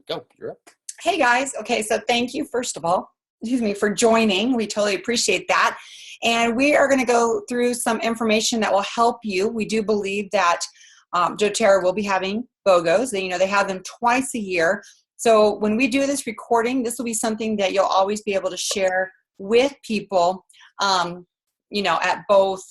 go. You're up. Hey guys. Okay, so thank you first of all, for joining. We totally appreciate that. And we are going to go through some information that will help you. We do believe that doTERRA will be having BOGOs. They have them twice a year. So when we do this recording, this will be something that you'll always be able to share with people, at both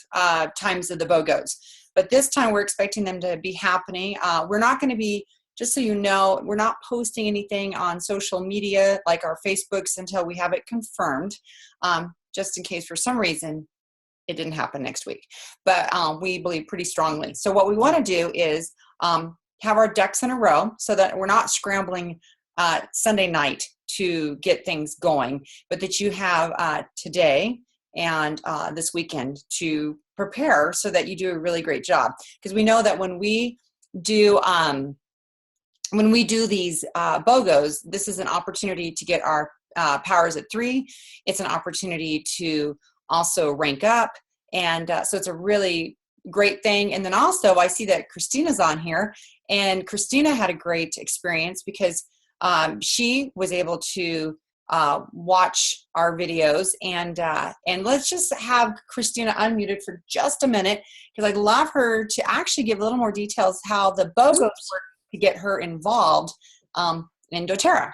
times of the BOGOs. But this time we're expecting them to be happening. We're not going to be, just so you know, we're not posting anything on social media like our Facebooks until we have it confirmed, just in case for some reason it didn't happen next week. But we believe pretty strongly. So what we want to do is have our ducks in a row so that we're not scrambling Sunday night to get things going, but that you have today and this weekend to prepare so that you do a really great job. Because we know that when we do these BOGOs, this is an opportunity to get our powers at 3. It's an opportunity to also rank up. And so it's a really great thing. And then also I see that Christina's on here, and Christina had a great experience because she was able to watch our videos, and let's just have Christina unmuted for just a minute, because I'd love her to actually give a little more details how the BOGOs work to get her involved in doTERRA.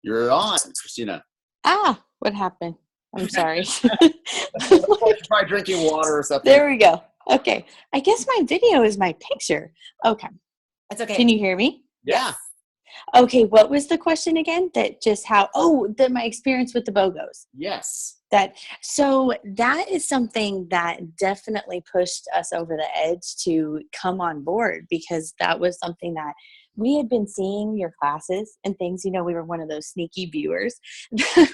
You're on, Christina. What happened? I'm sorry. Try drinking water or something. There we go. Okay. I guess my video is my picture. Okay. That's okay. Can you hear me? Yeah. Okay. What was the question again? My experience with the BOGOs. Yes. So that is something that definitely pushed us over the edge to come on board, because that was something that we had been seeing your classes and things. We were one of those sneaky viewers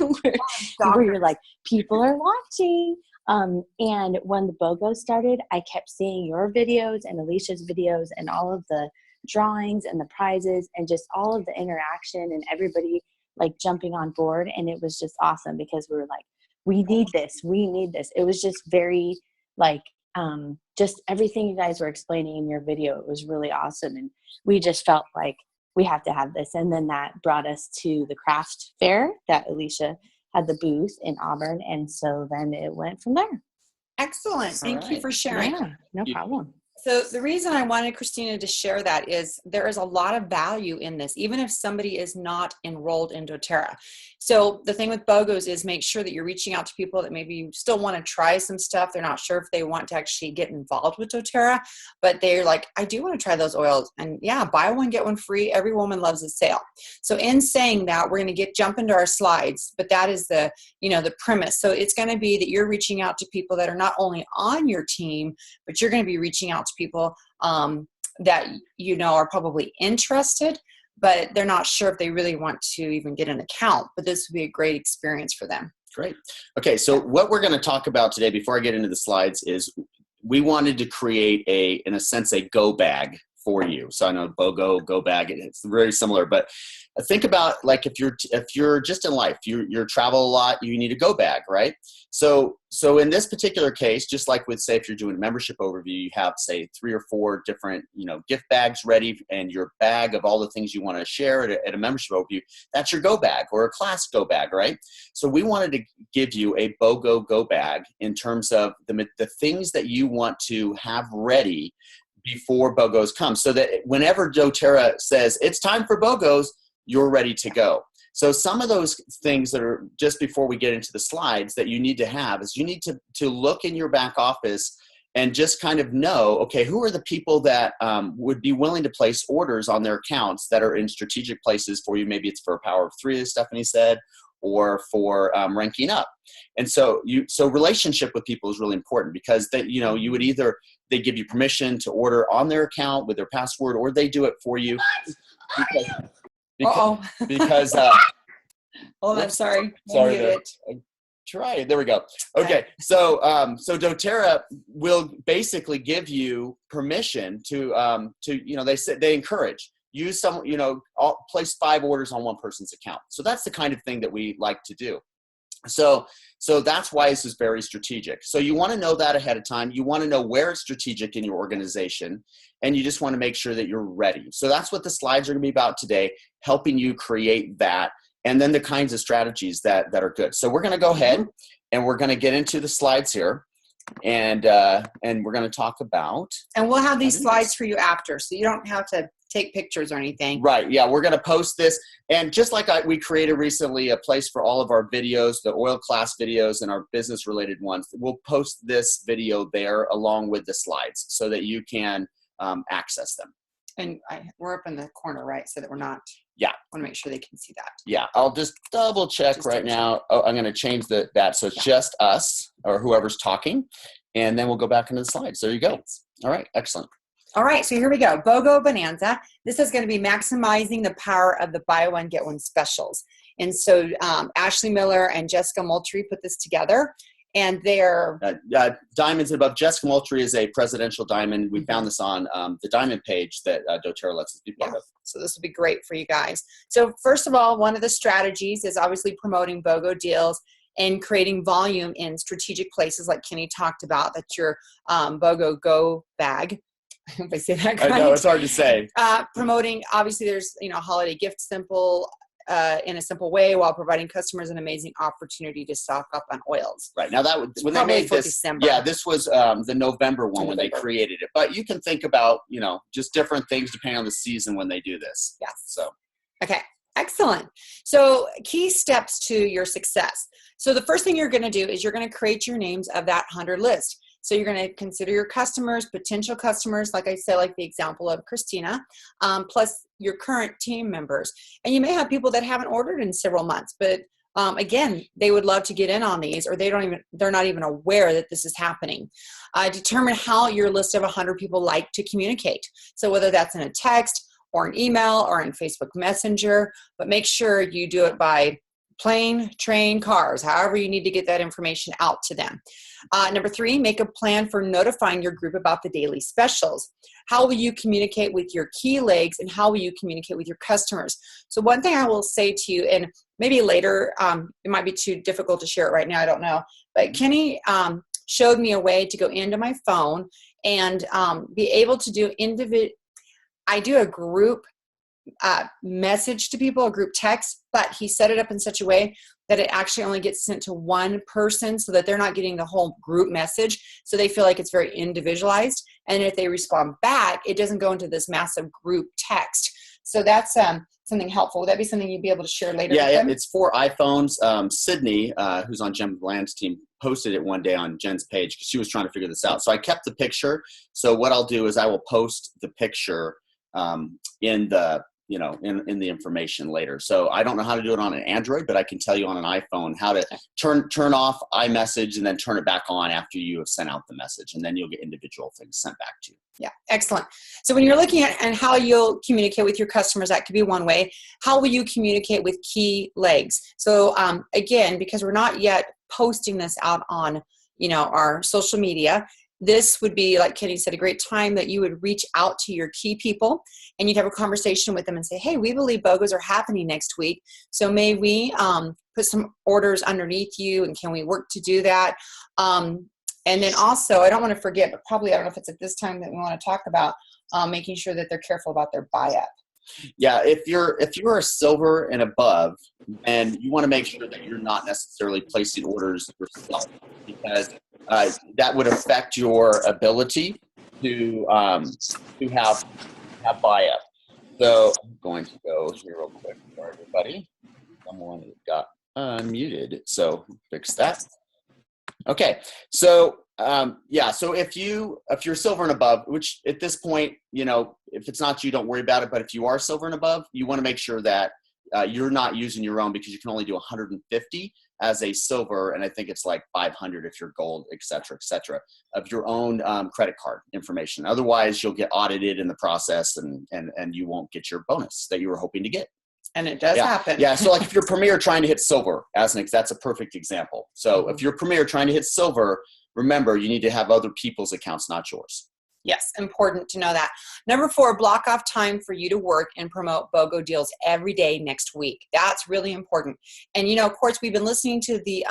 where you're like, people are watching. And when the BOGO started, I kept seeing your videos and Alicia's videos and all of the drawings and the prizes and just all of the interaction and everybody like jumping on board. And it was just awesome, because we were like, we need this. It was just very like, just everything you guys were explaining in your video. It was really awesome. And we just felt like we have to have this. And then that brought us to the craft fair that Alicia had the booth in Auburn. And so then it went from there. Excellent. Thank you for sharing. Yeah, no problem. So the reason I wanted Christina to share that is there is a lot of value in this, even if somebody is not enrolled in doTERRA. So the thing with BOGOs is make sure that you're reaching out to people that maybe still want to try some stuff. They're not sure if they want to actually get involved with doTERRA, but they're like, I do want to try those oils. And yeah, buy one, get one free. Every woman loves a sale. So in saying that, we're going to jump into our slides, but that is the premise. So it's going to be that you're reaching out to people that are not only on your team, but you're going to be reaching out to people that are probably interested, but they're not sure if they really want to even get an account. But this would be a great experience for them. Great. Okay, so what we're going to talk about today, before I get into the slides, is we wanted to create in a sense, a go bag for you. So I know BOGO, go bag, it's very similar, but think about like if you're just in life, you travel a lot, you need a go bag, right? So in this particular case, just like with, say, if you're doing a membership overview, you have, say, 3 or 4 different, gift bags ready, and your bag of all the things you want to share at a membership overview, that's your go bag, or a class go bag, right? So we wanted to give you a BOGO go bag in terms of the things that you want to have ready before BOGOs come, so that whenever doTERRA says it's time for BOGOs, you're ready to go. So some of those things that are just before we get into the slides that you need to have is you need to look in your back office and just kind of know, okay, who are the people that would be willing to place orders on their accounts that are in strategic places for you. Maybe it's for a power of 3, as Stephanie said, or for ranking up. And so relationship with people is really important, because you would either they give you permission to order on their account with their password, or they do it for you. Because I'm sorry. Sorry. Try it. There we go. Okay. So doTERRA will basically give you permission to they encourage use some, place 5 orders on one person's account. So that's the kind of thing that we like to do. So that's why this is very strategic. So you want to know that ahead of time. You want to know where it's strategic in your organization, and you just want to make sure that you're ready. So that's what the slides are going to be about today. helping you create that, and then the kinds of strategies that are good. So we're going to go ahead and we're going to get into the slides here, and we're going to talk about. And we'll have these slides for you after, so you don't have to take pictures or anything. Right. Yeah, we're going to post this, and just like we created recently a place for all of our videos, the oil class videos and our business related ones. We'll post this video there along with the slides so that you can access them. And we're up in the corner, right? So that we're not. Yeah. I want to make sure they can see that. Yeah. I'll just double check right now. Oh, I'm going to change that so it's just us or whoever's talking, and then we'll go back into the slides. There you go. Thanks. All right. Excellent. All right, so here we go. BOGO Bonanza. This is going to be maximizing the power of the buy one, get one specials. And so Ashley Miller and Jessica Moultrie put this together. And they're diamonds and above. Jessica Moultrie is a presidential diamond. We found this on the diamond page that doTERRA lets us be part of. So this will be great for you guys. So first of all, one of the strategies is obviously promoting BOGO deals and creating volume in strategic places like Kenny talked about. That's your BOGO Go bag. If I say that right. I know, it's hard to say. Promoting, obviously there's, holiday gift simple in a simple way while providing customers an amazing opportunity to stock up on oils. Right. Now when they made this, December. Yeah, this was the November one when they created it. But you can think about, just different things depending on the season when they do this. Yes. So. Okay. Excellent. So key steps to your success. So the first thing you're going to do is you're going to create your names of that 100 list. So you're going to consider your customers, potential customers, like I said, like the example of Christina, plus your current team members. And you may have people that haven't ordered in several months, but again, they would love to get in on these, or they're not even aware that this is happening. Determine how your list of 100 people like to communicate. So whether that's in a text or an email or in Facebook Messenger, but make sure you do it by plane, train, cars, however you need to get that information out to them. Number 3, make a plan for notifying your group about the daily specials. How will you communicate with your key legs, and how will you communicate with your customers? So one thing I will say to you, and maybe later, it might be too difficult to share it right now, I don't know, but Kenny showed me a way to go into my phone and be able to do I do a group message to people, a group text, but he set it up in such a way that it actually only gets sent to one person so that they're not getting the whole group message. So they feel like it's very individualized. And if they respond back, it doesn't go into this massive group text. So that's something helpful. Would that be something you'd be able to share later? Yeah, it's for iPhones. Sydney, who's on Jen Bland's team, posted it one day on Jen's page because she was trying to figure this out. So I kept the picture. So what I'll do is I will post the picture in the in the information later. So I don't know how to do it on an Android, but I can tell you on an iPhone how to turn off iMessage and then turn it back on after you have sent out the message, and then you'll get individual things sent back to you. Yeah, excellent. So when you're looking at and how you'll communicate with your customers, that could be one way. How will you communicate with key legs? So again, because we're not yet posting this out on our social media, this would be, like Kenny said, a great time that you would reach out to your key people and you'd have a conversation with them and say, hey, we believe BOGOs are happening next week. So may we put some orders underneath you, and can we work to do that? And then also, I don't want to forget, but probably I don't know if it's at this time that we want to talk about making sure that they're careful about their buy-up. Yeah, if you're a silver and above, then you want to make sure that you're not necessarily placing orders yourself, because that would affect your ability to have buy-up. So I'm going to go here real quick for everybody. Someone got unmuted, so fix that. Okay, so so if you're silver and above, which at this point, if it's not you, don't worry about it. But if you are silver and above, you want to make sure that you're not using your own, because you can only do 150 as a silver, and I think it's like 500 if you're gold, et cetera, of your own credit card information. Otherwise, you'll get audited in the process, and you won't get your bonus that you were hoping to get. And it does happen. Yeah, so like if you're Premier trying to hit silver, that's a perfect example. So if you're Premier trying to hit silver, remember, you need to have other people's accounts, not yours. Yes, important to know that. Number 4, block off time for you to work and promote BOGO deals every day next week. That's really important. And, of course, we've been listening to the,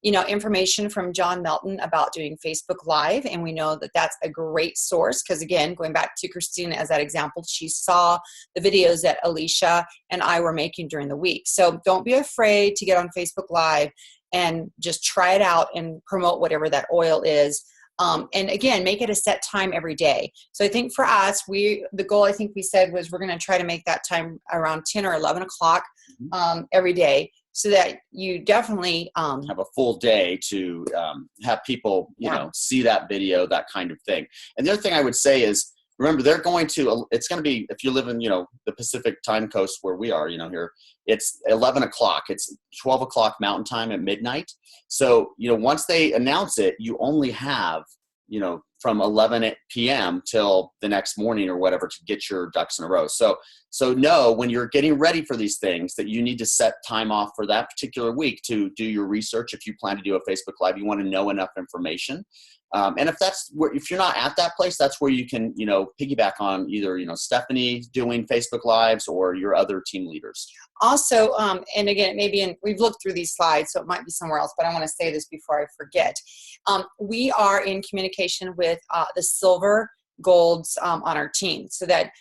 information from John Melton about doing Facebook Live. And we know that that's a great source because, again, going back to Christina as that example, she saw the videos that Alicia and I were making during the week. So don't be afraid to get on Facebook Live and just try it out and promote whatever that oil is. And again, make it a set time every day. So I think for us, the goal I think we said was we're going to try to make that time around 10 or 11 o'clock every day, so that you definitely have a full day to have people, see that video, that kind of thing. And the other thing I would say is, remember, it's going to be, if you live in, the Pacific time coast where we are, here, it's 11 o'clock. It's 12 o'clock Mountain Time at midnight. So, once they announce it, you only have, from 11 p.m. till the next morning or whatever to get your ducks in a row. So know when you're getting ready for these things that you need to set time off for that particular week to do your research. If you plan to do a Facebook Live, you want to know enough information. And if you're not at that place, that's where you can, piggyback on either, Stephanie doing Facebook Lives or your other team leaders. Also, and again, we've looked through these slides, so it might be somewhere else, but I want to say this before I forget. We are in communication with the silver golds on our team, so that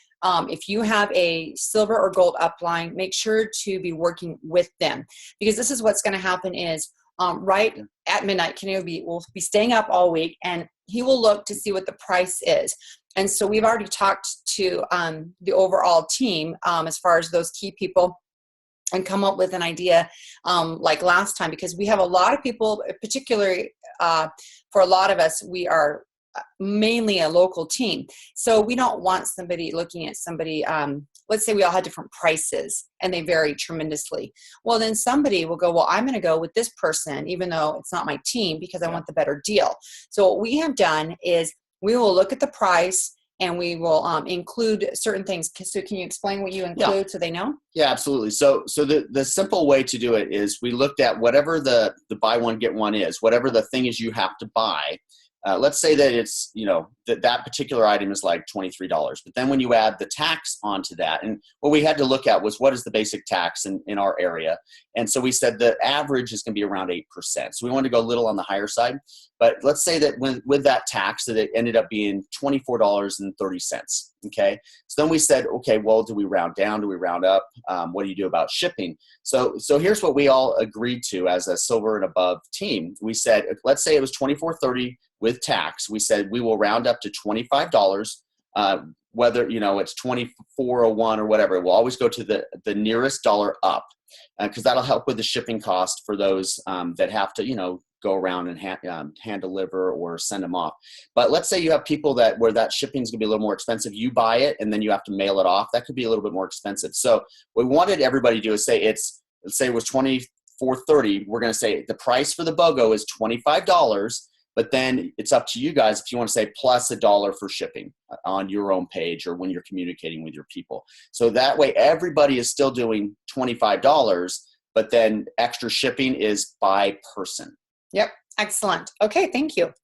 if you have a silver or gold upline, make sure to be working with them, because this is what's going to happen is right at midnight, Kenny will be staying up all week, and he will look to see what the price is. And so we've already talked to the overall team as far as those key people, and come up with an idea like last time, because we have a lot of people, particularly for a lot of us, we are mainly a local team. So we don't want somebody looking at somebody, let's say we all had different prices and they vary tremendously. Well, then somebody will go, well, I'm going to go with this person, even though it's not my team, because I want the better deal. So what we have done is we will look at the price and we will include certain things. So can you explain what you include so they know? Yeah, absolutely. So the simple way to do it is we looked at whatever the buy one, get one is, whatever the thing is you have to buy. Let's say that it's, that particular item is like $23. But then when you add the tax onto that, and what we had to look at was what is the basic tax in our area. And so we said the average is going to be around 8%. So we wanted to go a little on the higher side. But let's say that with that tax, that it ended up being $24.30. Okay. So then we said, okay, well, do we round down? Do we round up? What do you do about shipping? So here's what we all agreed to as a silver and above team. We said, let's say it was $24.30 with tax. We said we will round up to $25, whether it's $24.01 or whatever. We'll always go to the nearest dollar up, because that'll help with the shipping cost for those that have to go around and hand deliver or send them off. But let's say you have people where that shipping is going to be a little more expensive. You buy it and then you have to mail it off. That could be a little bit more expensive. So what we wanted everybody to do is say let's say it was $24.30. We're going to say the price for the BOGO is $25. But then it's up to you guys if you want to say plus $1 for shipping on your own page or when you're communicating with your people. So that way everybody is still doing $25, but then extra shipping is by person. Yep. Excellent. Okay. Thank you.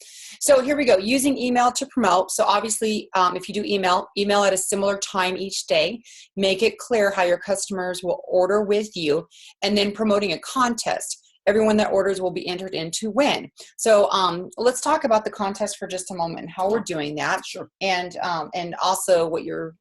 So here we go. Using email to promote. So obviously, if you do email at a similar time each day, make it clear how your customers will order with you, and then promoting a contest. Everyone that orders will be entered in to win. So let's talk about the contest for just a moment, how we're doing that. Sure. And also what your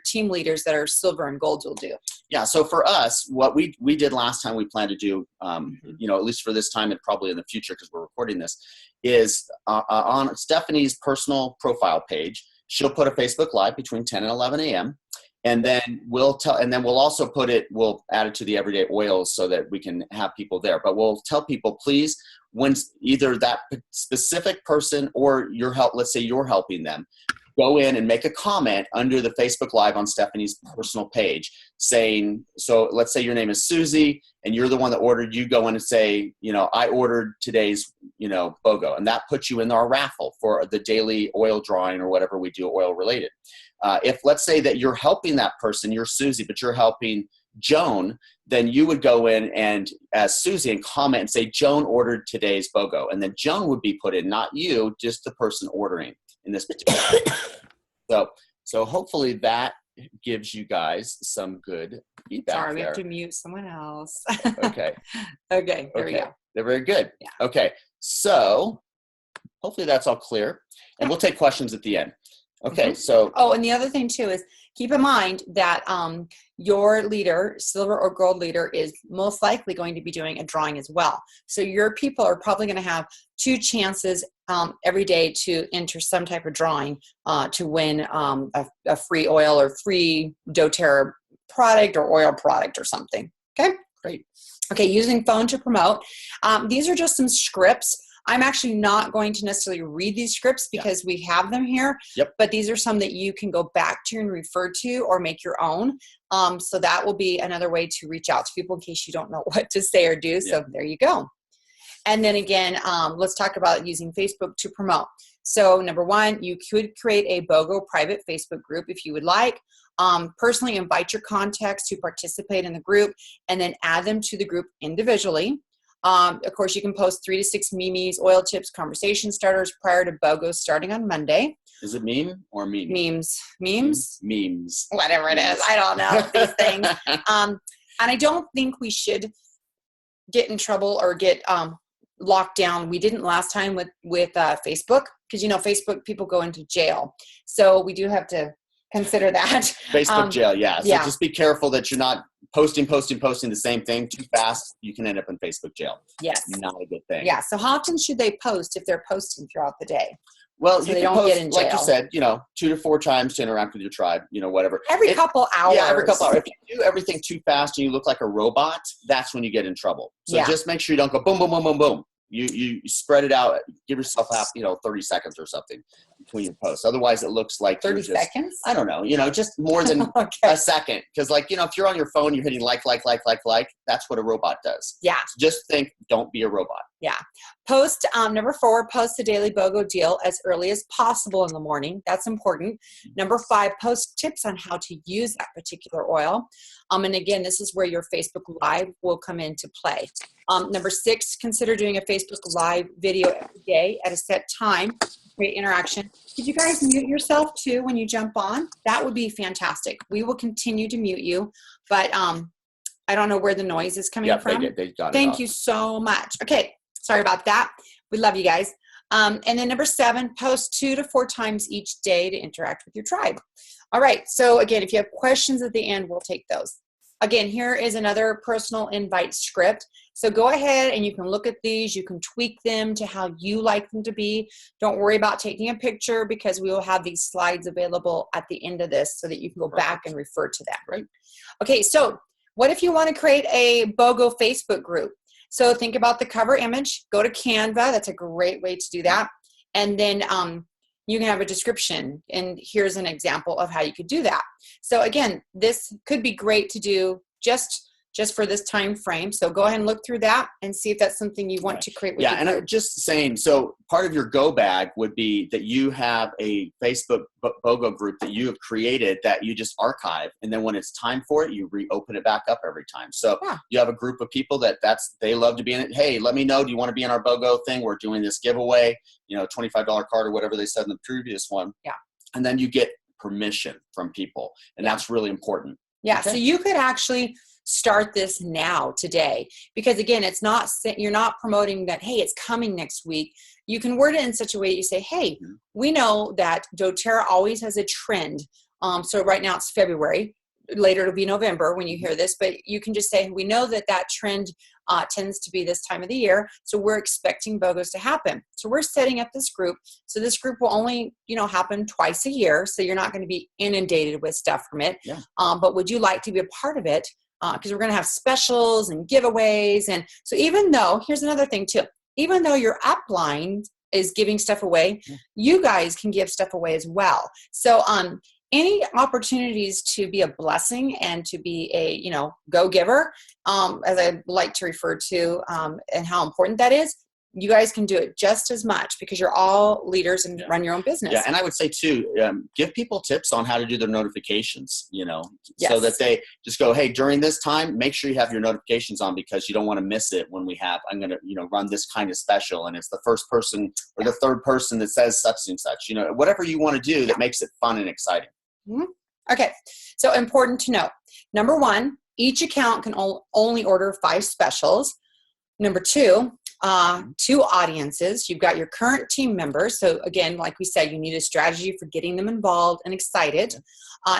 team leaders that are silver and gold will do. Yeah. So for us, what we did last time, we plan to do, at least for this time and probably in the future, because we're recording this, is on Stephanie's personal profile page, she'll put a Facebook Live between 10 and 11 a.m. And then we'll also we'll add it to the everyday oils so that we can have people there. But we'll tell people, please, when either that specific person or let's say you're helping them, go in and make a comment under the Facebook Live on Stephanie's personal page saying, so let's say your name is Susie and you're the one that ordered, you go in and say, I ordered today's, BOGO, and that puts you in our raffle for the daily oil drawing or whatever we do oil related. If let's say that you're helping that person, you're Susie, but you're helping Joan, then you would go in and as Susie and comment and say, Joan ordered today's BOGO. And then Joan would be put in, not you, just the person ordering. in this particular. So hopefully that gives you guys some good feedback. Sorry, we there. have to mute someone else. Okay. Okay, there we go. They're very good. Yeah. Okay, so hopefully that's all clear, and we'll take questions at the end. Okay, so. Oh, and the other thing too is keep in mind that your leader, silver or gold leader, is most likely going to be doing a drawing as well. So your people are probably going to have 2 chances every day to enter some type of drawing to win a free oil or free doTERRA product or oil product or something. Okay, Great. Okay, using phone to promote. These are just some scripts. I'm actually not going to necessarily read these scripts because we have them here, but these are some that you can go back to and refer to or make your own. So that will be another way to reach out to people in case you don't know what to say or do. So there you go. And then again, let's talk about using Facebook to promote. So number 1, you could create a BOGO private Facebook group if you would like. Personally invite your contacts to participate in the group and then add them to the group individually. Of course, you can post 3 to 6 memes, oil tips, conversation starters prior to BOGO starting on Monday. Is it meme or meme? Memes. Whatever it is. I don't know these things. And I don't think we should get in trouble or get locked down. We didn't last time with Facebook because, Facebook people go into jail. So we do have to consider that. Facebook jail, So just be careful that you're not posting the same thing too fast. You can end up in Facebook jail. Yes. Not a good thing. Yeah. So how often should they post if they're posting throughout the day? Well, so you they can don't post, get in jail. like you said, 2 to 4 times to interact with your tribe, whatever. Every couple hours. Yeah, every couple hours. If you do everything too fast and you look like a robot, that's when you get in trouble. So just make sure you don't go boom, boom, boom, boom, boom. You spread it out. Give yourself 30 seconds or something between your posts. Otherwise, it looks like 30 seconds. I don't know. Just more than a second. Because, if you're on your phone, you're hitting like. That's what a robot does. Yeah. So just think. Don't be a robot. Yeah. Post number 4. Post the daily BOGO deal as early as possible in the morning. That's important. Number 5. Post tips on how to use that particular oil. And again, this is where your Facebook Live will come into play. Number 6. Consider doing a Facebook Live video every day at a set time. Great interaction. Could you guys mute yourself too when you jump on? That would be fantastic. We will continue to mute you, but I don't know where the noise is coming from. They got it. Thank you so much. Okay. Sorry about that. We love you guys. And then number 7, post 2 to 4 times each day to interact with your tribe. All right. So again, if you have questions at the end, we'll take those. Again, here is another personal invite script. So go ahead and you can look at these. You can tweak them to how you like them to be. Don't worry about taking a picture because we will have these slides available at the end of this so that you can go back and refer to that. Right. Okay. So what if you want to create a BOGO Facebook group? So think about the cover image. Go to CANVA. That's a great way to do that. And then you can have a description. And here's an example of how you could do that. So again, this could be great to do just for this time frame. So go ahead and look through that and see if that's something you want to create with and I'm just saying, so part of your go bag would be that you have a Facebook BOGO group that you have created that you just archive. And then when it's time for it, you reopen it back up every time. So you have a group of people they love to be in it. Hey, let me know. Do you want to be in our BOGO thing? We're doing this giveaway, $25 card or whatever they said in the previous one. Yeah. And then you get permission from people. And that's really important. Yeah. Okay. So you could actually start this now today, because again, you're not promoting that, hey, it's coming next week. You can word it in such a way you say, hey, we know that doTERRA always has a trend. So right now it's February, later it'll be November when you hear this, but you can just say, we know that trend tends to be this time of the year. So we're expecting BOGOs to happen. So we're setting up this group. So this group will only, happen twice a year. So you're not going to be inundated with stuff from it. Yeah. But would you like to be a part of it? Because we're going to have specials and giveaways. And so here's another thing too, even though your upline is giving stuff away, you guys can give stuff away as well. So any opportunities to be a blessing and to be a, go-giver, as I like to refer to, and how important that is, you guys can do it just as much because you're all leaders and run your own business. Yeah, and I would say too, give people tips on how to do their notifications, Yes. so that they just go, hey, during this time, make sure you have your notifications on because you don't want to miss it when I'm going to, run this kind of special. And it's the first person or the third person that says such and such, whatever you want to do that makes it fun and exciting. Mm-hmm. Okay. So important to know. Number one, each account can only order 5 specials. Number 2, 2 audiences. You've got your current team members. So again, like we said, you need a strategy for getting them involved and excited.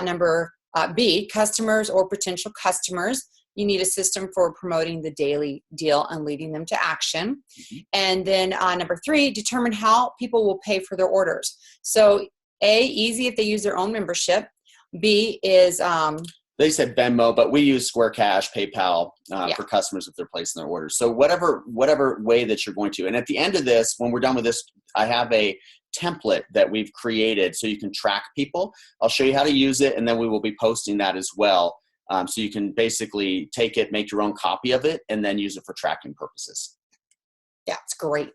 Number B, customers or potential customers. You need a system for promoting the daily deal and leading them to action. Mm-hmm. And then number 3, determine how people will pay for their orders. So A, easy if they use their own membership. B is they said Venmo, but we use Square Cash, PayPal for customers if they're placing their orders. So whatever way that you're going to. And at the end of this, when we're done with this, I have a template that we've created so you can track people. I'll show you how to use it, and then we will be posting that as well. So you can basically take it, make your own copy of it, and then use it for tracking purposes. Yeah, it's great.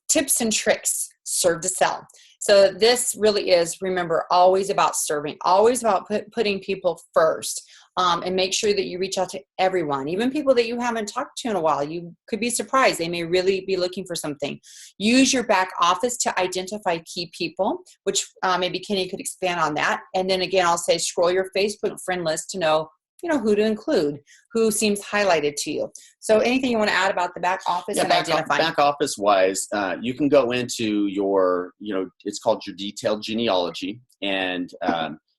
Tips and tricks, serve to sell. So this really is, remember, always about serving, always about putting people first, and make sure that you reach out to everyone, even people that you haven't talked to in a while. You could be surprised. They may really be looking for something. Use your back office to identify key people, which maybe Kenny could expand on that. And then again, I'll say scroll your Facebook friend list to know who to include, who seems highlighted to you. So anything you want to add about the back office and identifying? Back office wise, you can go into your, it's called your detailed genealogy. And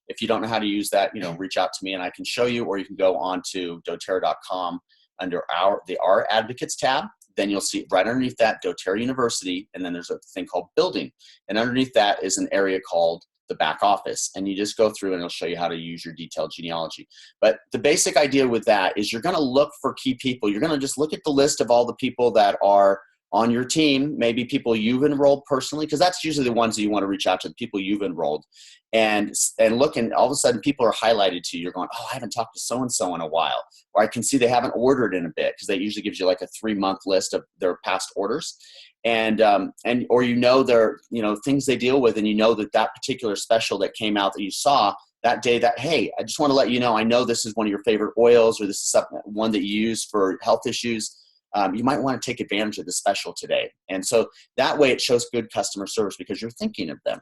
if you don't know how to use that, reach out to me and I can show you, or you can go on to doterra.com under the Our Advocates tab. Then you'll see right underneath that doTERRA University. And then there's a thing called building. And underneath that is an area called the back office, and you just go through and it'll show you how to use your detailed genealogy. But the basic idea with that is you're going to look for key people. You're going to just look at the list of all the people that are on your team, maybe people you've enrolled personally, because that's usually the ones that you want to reach out to, the people you've enrolled, and look, and all of a sudden people are highlighted to you. You're going, oh, I haven't talked to so-and-so in a while, or I can see they haven't ordered in a bit, because that usually gives you like a 3-month list of their past orders. And or their things they deal with, and that particular special that came out that you saw that day, that, hey, I just want to let you know, I know this is one of your favorite oils, or this is one that you use for health issues. You might want to take advantage of the special today. And so that way it shows good customer service because you're thinking of them.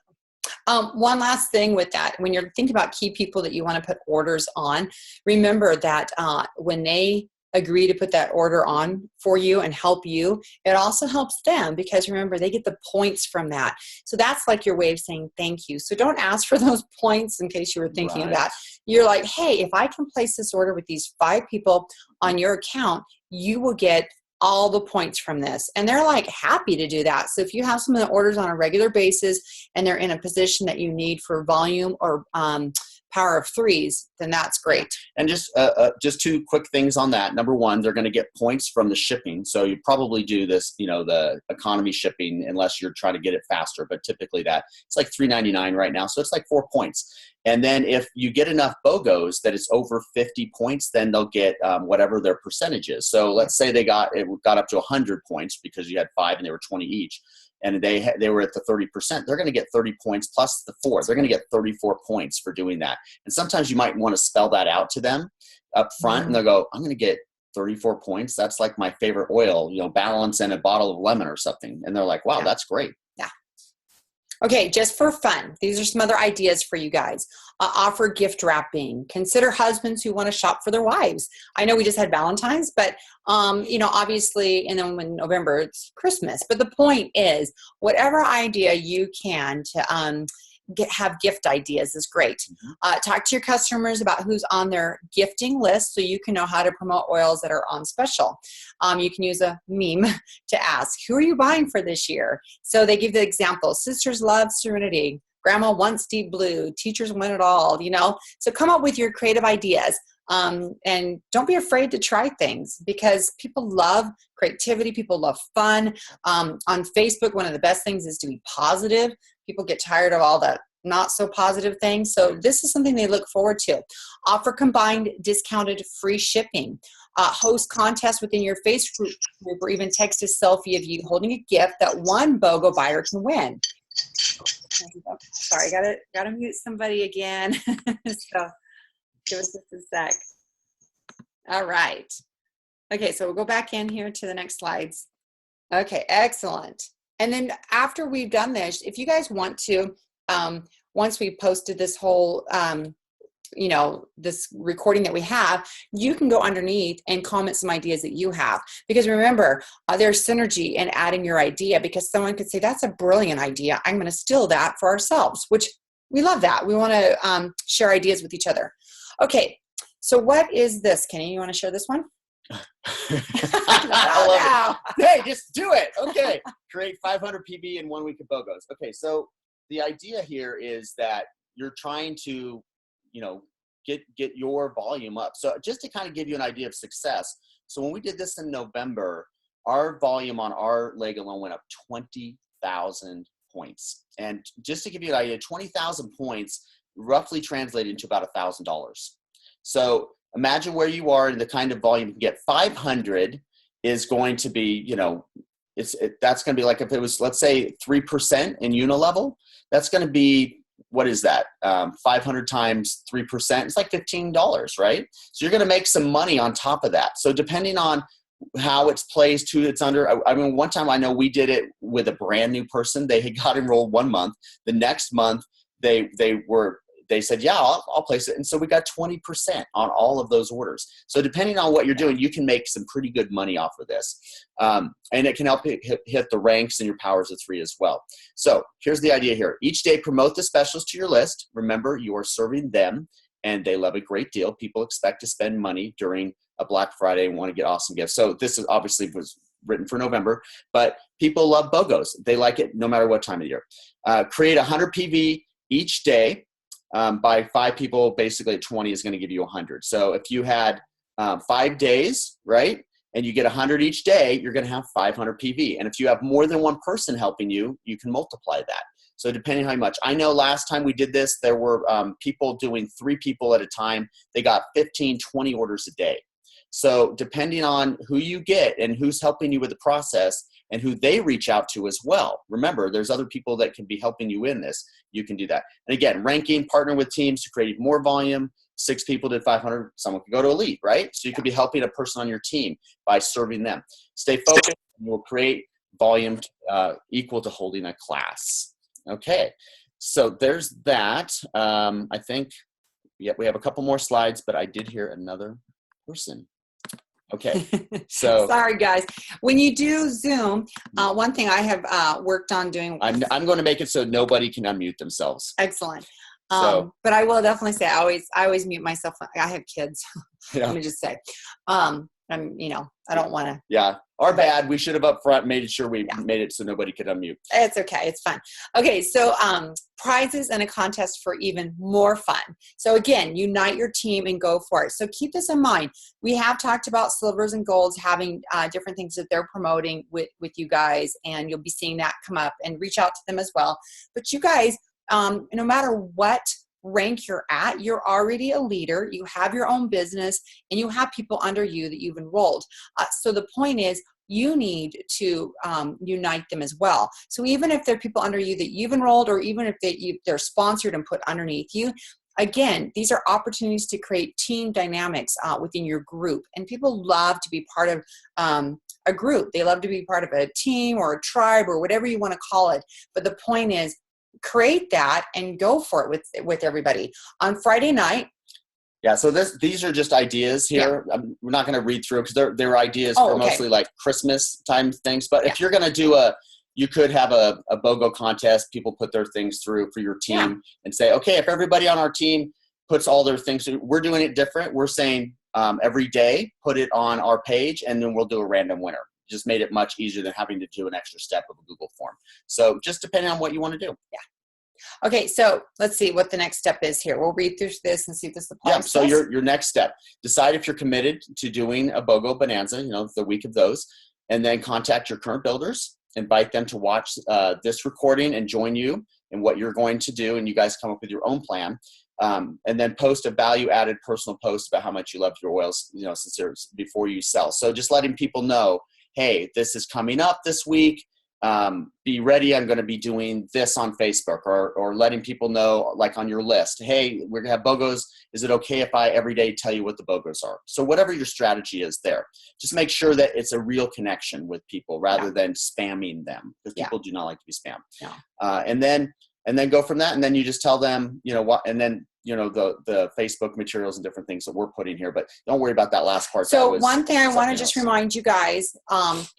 One last thing with that, when you're thinking about key people that you want to put orders on, remember that when they agree to put that order on for you and help you, it also helps them, because remember, they get the points from that. So that's like your way of saying thank you. So don't ask for those points in case you were thinking of that. You're like, hey, if I can place this order with these 5 people on your account, you will get all the points from this. And they're like happy to do that. So if you have someone that orders on a regular basis and they're in a position that you need for volume or power of 3s, then that's great. And just 2 quick things on that. Number 1, they're going to get points from the shipping. So you probably do this, the economy shipping, unless you're trying to get it faster. But typically it's like $3.99 right now. So it's like 4 points. And then if you get enough BOGOs that it's over 50 points, then they'll get whatever their percentage is. So let's say it got up to 100 points because you had 5 and they were 20 each. And they were at the 30%, they're going to get 30 points plus the 4. They're going to get 34 points for doing that. And sometimes you might want to spell that out to them up front, and they'll go, I'm going to get 34 points. That's like my favorite oil, balance and a bottle of lemon or something. And they're like, wow, that's great. Yeah. Okay, just for fun, these are some other ideas for you guys. Offer gift wrapping. Consider husbands who want to shop for their wives. I know we just had Valentine's, but obviously, and then in November it's Christmas. But the point is, whatever idea you can to have gift ideas is great. Talk to your customers about who's on their gifting list so you can know how to promote oils that are on special. You can use a meme to ask, who are you buying for this year? So they give the example, sisters love Serenity, grandma wants Deep Blue, teachers want it all, So come up with your creative ideas. And don't be afraid to try things, because people love creativity. People love fun. On Facebook, one of the best things is to be positive. People get tired of all that not so positive things. So this is something they look forward to. Offer combined discounted free shipping. Host contests within your Facebook group, or even text a selfie of you holding a gift that one BOGO buyer can win. Sorry, gotta mute somebody again. So give us just a sec. All right. Okay, so we'll go back in here to the next slides. Okay, excellent. And then after we've done this, if you guys want to, once we posted this whole, this recording that we have, you can go underneath and comment some ideas that you have. Because remember, there's synergy in adding your idea, because someone could say, that's a brilliant idea. I'm going to steal that for ourselves, which we love that. We want to share ideas with each other. Okay, so what is this, Kenny? You want to share this one? I love it. Hey, just do it. Okay. Create 500 PV in 1 week of BOGOs. Okay. So the idea here is that you're trying to, get your volume up. So just to kind of give you an idea of success. So when we did this in November, our volume on our leg alone went up 20,000 points. And just to give you an idea, 20,000 points roughly translated into about $1,000. So imagine where you are and the kind of volume you can get. 500 is going to be, that's going to be like, if it was, let's say 3% in unilevel, that's going to be, what is that? 500 times 3%, it's like $15, right? So you're going to make some money on top of that. So depending on how it's placed, who it's under. I mean, one time I know we did it with a brand new person. They had got enrolled 1 month. The next month they said, yeah, I'll place it. And so we got 20% on all of those orders. So depending on what you're doing, you can make some pretty good money off of this. And it can help hit the ranks and your powers of 3 as well. So here's the idea here. Each day, promote the specials to your list. Remember, you are serving them and they love a great deal. People expect to spend money during a Black Friday and want to get awesome gifts. So this is obviously was written for November, but people love BOGOs. They like it no matter what time of year. Create 100 PV each day. By 5 people, basically at 20 is going to give you 100. So if you had 5 days, right, and you get 100 each day, you're going to have 500 PV. And if you have more than one person helping you, you can multiply that. So depending on how much. I know last time we did this, there were people doing 3 people at a time. They got 15, 20 orders a day. So depending on who you get and who's helping you with the process and who they reach out to as well. Remember, there's other people that can be helping you in this. You can do that. And again, ranking, partner with teams to create more volume. 6 people did 500. Someone could go to elite, right? So you could be helping a person on your team by serving them. Stay focused, and you'll create volume equal to holding a class. Okay, so there's that. I think, yeah, we have a couple more slides, but I did hear another person. Okay, so sorry guys. When you do Zoom, one thing I have worked on doing. I'm going to make it so nobody can unmute themselves. Excellent. So, but I will definitely say I always mute myself. I have kids. Yeah. Let me just say, I don't want to. Yeah, our bad. We should have up front made sure we made it so nobody could unmute. It's okay. It's fun. Okay, so prizes and a contest for even more fun. So again, unite your team and go for it. So keep this in mind. We have talked about silvers and golds having different things that they're promoting with you guys, and you'll be seeing that come up, and reach out to them as well. But you guys, no matter what rank you're at, you're already a leader, you have your own business, and you have people under you that you've enrolled. So the point is, you need to unite them as well. So even if there are people under you that you've enrolled, or even if they're sponsored and put underneath you, again, these are opportunities to create team dynamics within your group. And people love to be part of a group. They love to be part of a team or a tribe or whatever you want to call it. But the point is, create that and go for it with everybody. On Friday night. Yeah, so these are just ideas here. Yeah. We're not going to read through because they're ideas for mostly like Christmas time things. But if you're going to do you could have a BOGO contest. People put their things through for your team and say, okay, if everybody on our team puts all their things through, we're doing it different. We're saying every day, put it on our page, and then we'll do a random winner. Just made it much easier than having to do an extra step of a Google form. So just depending on what you want to do. Yeah. Okay, so let's see what the next step is here. We'll read through this and see if this applies. Yeah, so your next step, decide if you're committed to doing a BOGO Bonanza, the week of those, and then contact your current builders, invite them to watch this recording and join you and what you're going to do, and you guys come up with your own plan. And then post a value-added personal post about how much you love your oils, before you sell. So just letting people know, hey, this is coming up this week. Be ready. I'm going to be doing this on Facebook, or letting people know, like on your list, hey, we're going to have BOGOs. Is it okay if I every day tell you what the BOGOs are? So whatever your strategy is there, just make sure that it's a real connection with people rather than spamming them, because people do not like to be spammed. And then go from that. And then you just tell them, and then, the Facebook materials and different things that we're putting here, but don't worry about that last part. So one thing I want to just remind you guys,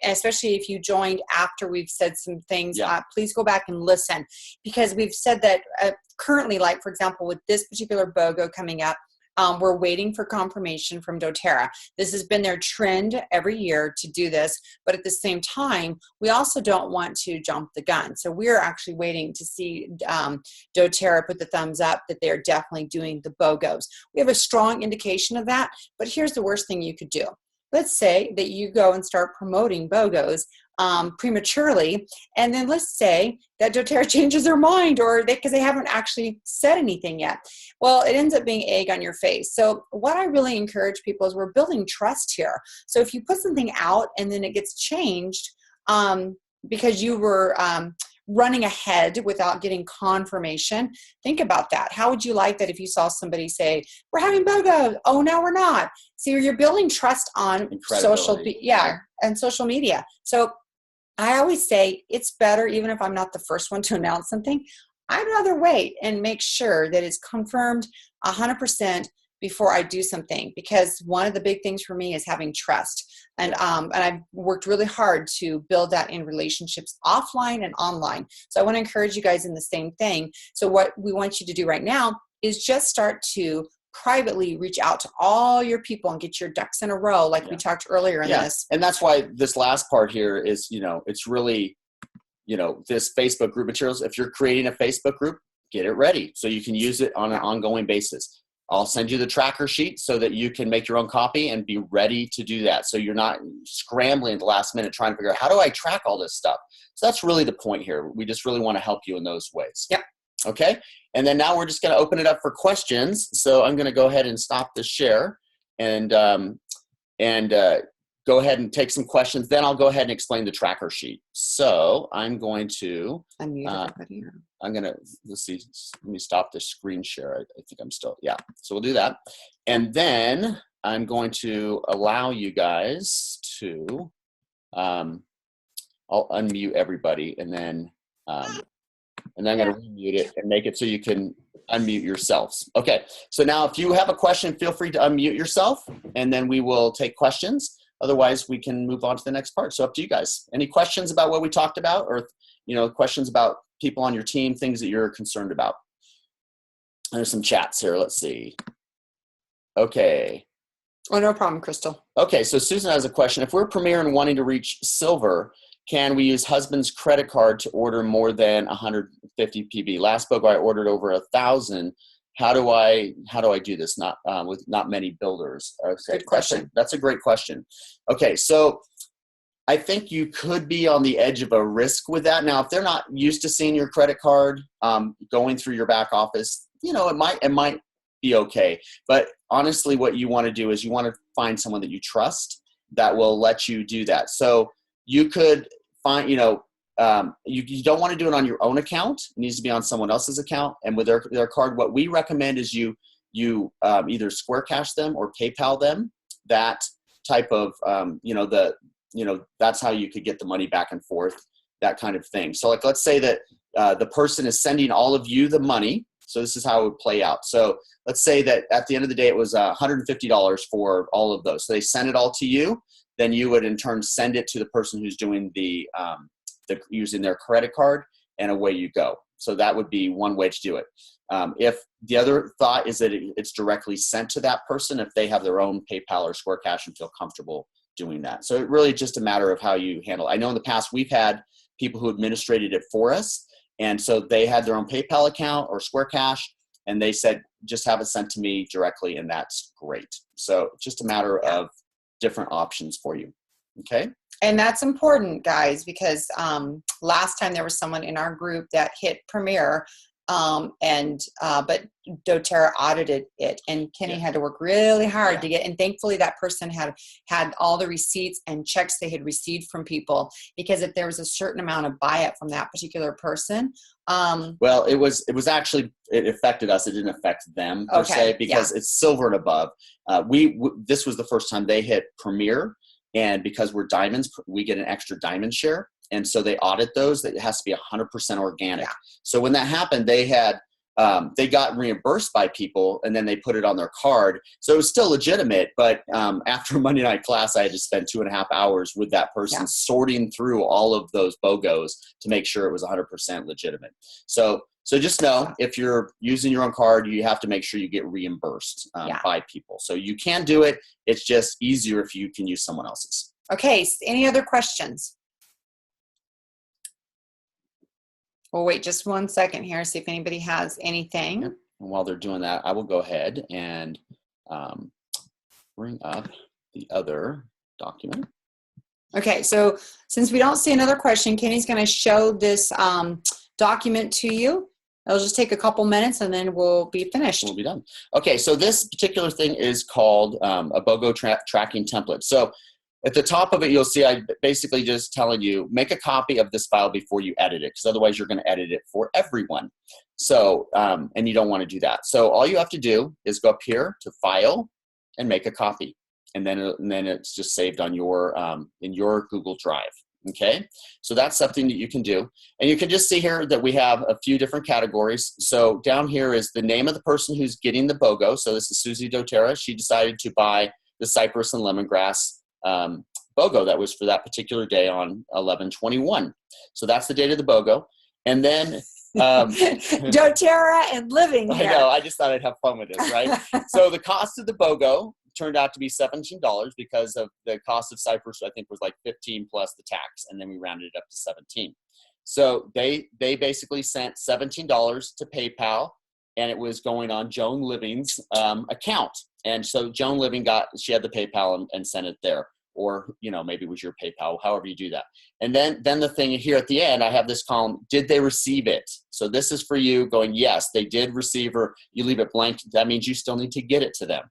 especially if you joined after we've said some things, please go back and listen, because we've said that currently, like for example, with this particular BOGO coming up, we're waiting for confirmation from doTERRA. This has been their trend every year to do this, but at the same time, we also don't want to jump the gun. So we're actually waiting to see doTERRA put the thumbs up that they're definitely doing the BOGOs. We have a strong indication of that, but here's the worst thing you could do. Let's say that you go and start promoting BOGOs prematurely, and then let's say that doTERRA changes their mind, or because they haven't actually said anything yet. Well, it ends up being egg on your face. So what I really encourage people is we're building trust here. So if you put something out and then it gets changed because you were running ahead without getting confirmation, think about that. How would you like that if you saw somebody say, we're having BOGO, oh, no, we're not. So you're building trust on social media. So I always say it's better, even if I'm not the first one to announce something, I'd rather wait and make sure that it's confirmed 100% before I do something, because one of the big things for me is having trust. And I've worked really hard to build that in relationships offline and online. So I want to encourage you guys in the same thing. So what we want you to do right now is just start to privately reach out to all your people and get your ducks in a row, like we talked earlier in this. And that's why this last part here is, it's really, this Facebook group materials. If you're creating a Facebook group, get it ready so you can use it on an ongoing basis. I'll send you the tracker sheet so that you can make your own copy and be ready to do that. So you're not scrambling at the last minute trying to figure out, how do I track all this stuff? So that's really the point here. We just really want to help you in those ways. Yep. Okay. And then now we're just going to open it up for questions. So I'm going to go ahead and stop the share and go ahead and take some questions. Then I'll go ahead and explain the tracker sheet. So I'm going to, let's see, let me stop the screen share. I think I'm still, so we'll do that. And then I'm going to allow you guys to, I'll unmute everybody, and then I'm going to remute it and make it so you can unmute yourselves. Okay, so now if you have a question, feel free to unmute yourself, and then we will take questions. Otherwise, we can move on to the next part. So up to you guys. Any questions about what we talked about, or questions about people on your team, things that you're concerned about? There's some chats here. Let's see. Okay. Oh, no problem, Crystal. Okay, so Susan has a question. If we're Premier and wanting to reach silver, can we use husband's credit card to order more than 150 PB? Last BOGO I ordered over 1,000. How do I do this? Not with not many builders. Good question. That's a great question. Okay, so I think you could be on the edge of a risk with that. Now, if they're not used to seeing your credit card going through your back office, it might be okay. But honestly, what you want to do is you want to find someone that you trust that will let you do that. So you could find, you don't want to do it on your own account. It needs to be on someone else's account. And with their card, what we recommend is you either Square Cash them or PayPal them. That type of, that's how you could get the money back and forth, that kind of thing. So like, let's say that the person is sending all of you the money. So this is how it would play out. So let's say that at the end of the day, it was $150 for all of those. So they send it all to you. Then you would in turn send it to the person who's doing the using their credit card, and away you go. So that would be one way to do it. If the other thought is that it's directly sent to that person, if they have their own PayPal or Square Cash and feel comfortable doing that. So it really just a matter of how you handle it. I know in the past we've had people who administrated it for us, and so they had their own PayPal account or Square Cash, and they said, just have it sent to me directly, and that's great. So just a matter of different options for you. Okay. And that's important, guys, because last time there was someone in our group that hit Premier, but doTERRA audited it, and Kenny had to work really hard to get, and thankfully that person had all the receipts and checks they had received from people, because if there was a certain amount of buy-up from that particular person. Well, it was actually, it affected us. It didn't affect them per se, because it's silver and above. This was the first time they hit Premier. And because we're diamonds, we get an extra diamond share. And so they audit those. That it has to be 100% organic. Yeah. So when that happened, they got reimbursed by people, and then they put it on their card. So it was still legitimate. But after Monday night class, I had to spend 2.5 hours with that person sorting through all of those BOGOs to make sure it was 100% legitimate. So just know, if you're using your own card, you have to make sure you get reimbursed by people. So you can do it. It's just easier if you can use someone else's. Okay. Any other questions? We'll wait just 1 second here, see if anybody has anything. Yep. And while they're doing that, I will go ahead and bring up the other document. Okay. So since we don't see another question, Kenny's going to show this document to you. It'll just take a couple minutes, and then we'll be finished. We'll be done. Okay, so this particular thing is called a BOGO tracking template. So at the top of it, you'll see I basically just telling you, make a copy of this file before you edit it, because otherwise you're going to edit it for everyone. So, and you don't want to do that. So all you have to do is go up here to File and make a copy. And then it's just saved on your in your Google Drive. Okay, so that's something that you can do. And you can just see here that we have a few different categories. So down here is the name of the person who's getting the BOGO. So this is Susie doTERRA. She decided to buy the cypress and lemongrass BOGO that was for that particular day on 11/21. So that's the date of the BOGO. And then doTERRA and living here. I know, I just thought I'd have fun with this, right? So the cost of the BOGO turned out to be $17, because of the cost of cypress, I think, was like 15 plus the tax, and then we rounded it up to 17. So they basically sent $17 to PayPal, and it was going on Joan Living's account. And so Joan Living she had the PayPal and sent it there, or maybe it was your PayPal, however you do that. And then the thing here at the end, I have this column, did they receive it? So this is for you going, yes, they did receive, or you leave it blank. That means you still need to get it to them.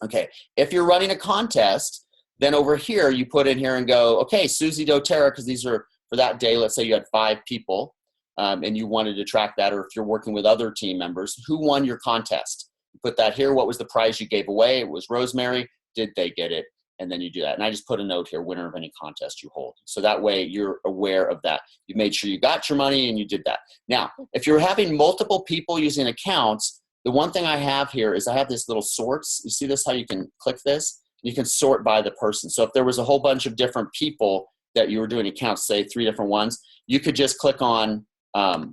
Okay, if you're running a contest, then over here you put in here and go, okay, Susie doTERRA, because these are for that day. Let's say you had 5 people and you wanted to track that, or if you're working with other team members, who won your contest? You put that here. What was the prize you gave away? It was Rosemary. Did they get it? And then you do that. And I just put a note here, winner of any contest you hold. So that way you're aware of that. You made sure you got your money and you did that. Now, if you're having multiple people using accounts, the one thing I have here is I have this little sorts. You see this, how you can click this? You can sort by the person. So if there was a whole bunch of different people that you were doing accounts, say 3 different ones, you could just click on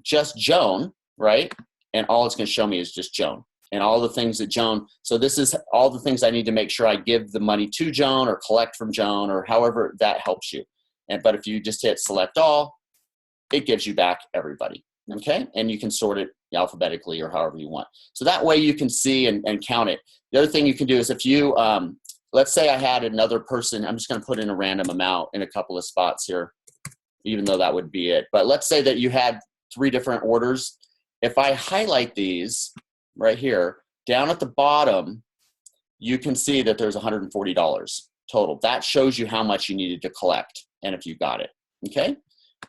just Joan, right? And all it's going to show me is just Joan. And all the things that Joan, so this is all the things I need to make sure I give the money to Joan or collect from Joan, or however that helps you. But if you just hit select all, it gives you back everybody. Okay, and you can sort it alphabetically or however you want. So that way you can see and count it. The other thing you can do is, if you, let's say I had another person, I'm just going to put in a random amount in a couple of spots here, even though that would be it. But let's say that you had 3 different orders. If I highlight these right here, down at the bottom, you can see that there's $140 total. That shows you how much you needed to collect and if you got it. Okay.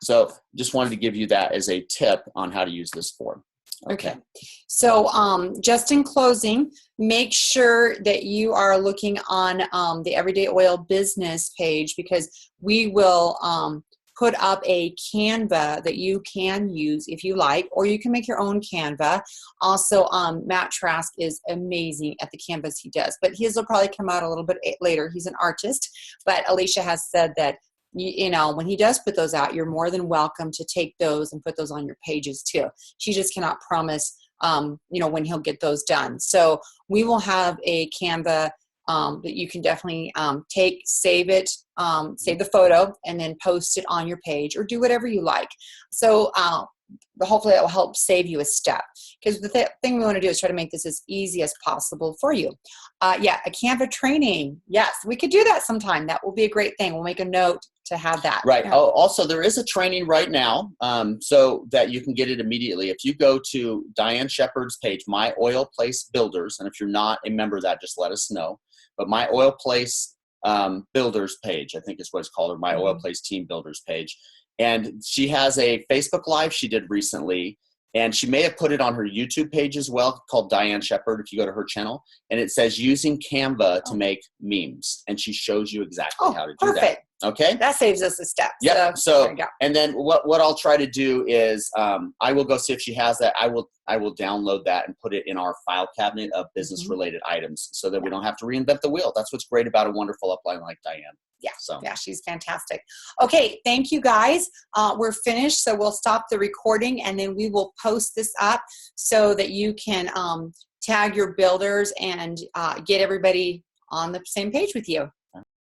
So just wanted to give you that as a tip on how to use this form. Okay. So just in closing, make sure that you are looking on the Everyday Oil business page, because we will put up a CANVA that you can use if you like, or you can make your own CANVA. Also, Matt Trask is amazing at the canvas he does, but his will probably come out a little bit later. He's an artist, but Alicia has said that when he does put those out, you're more than welcome to take those and put those on your pages too. She just cannot promise, when he'll get those done. So we will have a CANVA that you can definitely take, save it, save the photo, and then post it on your page, or do whatever you like. So hopefully that will help save you a step, because the thing we want to do is try to make this as easy as possible for you. Yeah, a CANVA training. Yes, we could do that sometime. That will be a great thing. We'll make a note to have that. Right. Yeah. Oh, also, there is a training right now, so that you can get it immediately. If you go to Diane Shepard's page, My Oil Place Builders, and if you're not a member of that, just let us know. But My Oil Place Builders page, I think is what it's called, or My Oil Place Team Builders page. And she has a Facebook Live she did recently, and she may have put it on her YouTube page as well, called Diane Shepard, if you go to her channel. And it says using Canva to make memes. And she shows you exactly how to do that. Okay? That saves us a step. Yep. So there you go. And then what I'll try to do is I will go see if she has that. I will download that and put it in our file cabinet of business-related items so that we don't have to reinvent the wheel. That's what's great about a wonderful upline like Diane. Yeah, so. Yeah, she's fantastic. Okay, thank you guys. We're finished, so we'll stop the recording, and then we will post this up so that you can tag your builders and get everybody on the same page with you.